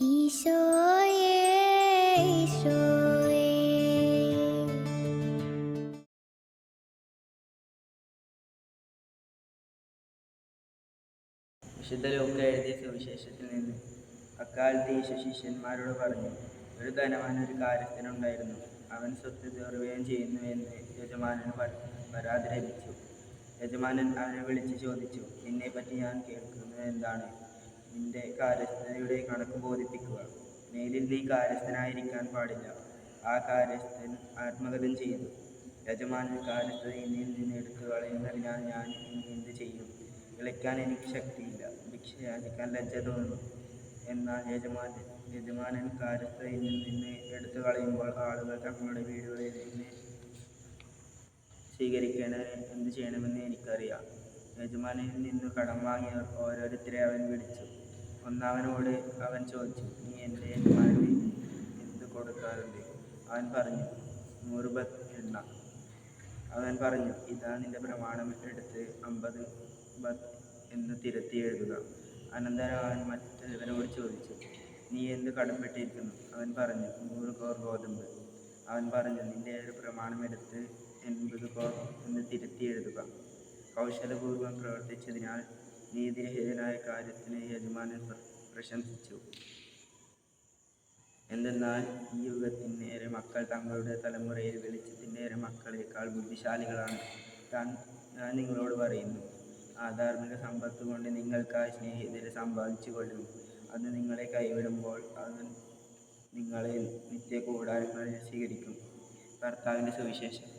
ഈശോയേ ഈശോയേ വിശുദ്ധ ലൂക്ക എഴുതിയ സുവിശേഷത്തിൽ നിന്ന്. അക്കാലത്ത് യേശു ശിഷ്യന്മാരോട് പറഞ്ഞു, ഒരു ധനവാൻ ഒരു കാര്യസ്ഥനുണ്ടായിരുന്നു. അവൻ സ്വത്ത് ദുർവ്യയം ചെയ്യുന്നുവെന്ന് യജമാനന് പരാതി ലഭിച്ചു. യജമാനൻ അവനെ വിളിച്ച് ചോദിച്ചു, നിന്നെപ്പറ്റി ഞാൻ കേൾക്കുന്നത് എന്താണ്? നിന്റെ കാര്യസ്ഥതയുടെ കണക്ക് ബോധിപ്പിക്കുക. മേലിൽ നീ കാര്യസ്ഥനായിരിക്കാൻ പാടില്ല. ആ കാര്യസ്ഥൻ ആത്മഗതം ചെയ്തു. യജമാനൻ കാര്യസ്ഥത എന്നിൽ നിന്ന് എടുത്തു കളയുന്നതിനാൽ ഞാൻ ഇനി എന്ത് ചെയ്യും? വിളിക്കാൻ എനിക്ക് ശക്തിയില്ല, ഭിക്ഷ യാചിക്കാൻ ലജ്ജ തോന്നുന്നു. എന്നാൽ യജമാനൻ കാര്യസ്ഥത എന്നിൽ നിന്ന് എടുത്തു കളയുമ്പോൾ ആളുകൾ തങ്ങളുടെ വീടുകളിൽ നിന്ന് സ്വീകരിക്കേണ്ടതിന് എന്ത് ചെയ്യണമെന്ന് എനിക്കറിയാം. യജമാനിൽ നിന്ന് കടം വാങ്ങിയവർ ഓരോരുത്തരെ അവൻ വിളിച്ചു. ഒന്നാമനോട് അവൻ ചോദിച്ചു, നീ എൻ്റെ യജമാനന് എന്ത് കൊടുക്കാറുണ്ട്? അവൻ പറഞ്ഞു, 100 എണ്ണ. അവൻ പറഞ്ഞു, ഇതാ നിന്റെ പ്രമാണം, എടുത്ത് 50 എന്ന് തിരുത്തി എഴുതുക. അനന്തരം അവൻ മറ്റൊരുവനോട് ചോദിച്ചു, നീ എന്ത് കടപ്പെട്ടിരിക്കുന്നു? അവൻ പറഞ്ഞു, 100 കോർ ഗോതമ്പ്. അവൻ പറഞ്ഞു, നിന്റെ ഒരു പ്രമാണം എടുത്ത് 80 കോർ എന്ന് തിരുത്തി എഴുതുക. കൗശലപൂർവ്വം പ്രവർത്തിച്ചതിനാൽ നീതിരഹിതനായ കാര്യത്തിന് യജമാനൻ പ്രശംസിച്ചു. എന്തെന്നാൽ ഈ യുഗത്തിനേറെ മക്കൾ തങ്ങളുടെ തലമുറയിൽ വെളിച്ചത്തിനേറെ മക്കളേക്കാൾ ബുദ്ധിശാലികളാണ്. ഞാൻ നിങ്ങളോട് പറയുന്നു, ആധാർമിക സമ്പത്ത് കൊണ്ട് നിങ്ങൾക്കായി സ്നേഹിതരെ സമ്പാദിച്ചു കൊള്ളും. അത് നിങ്ങളെ കൈവിടുമ്പോൾ അവൻ നിങ്ങളെ നിത്യ കൂടാരങ്ങളിൽ സ്വീകരിക്കും. കർത്താവിൻ്റെ സുവിശേഷം.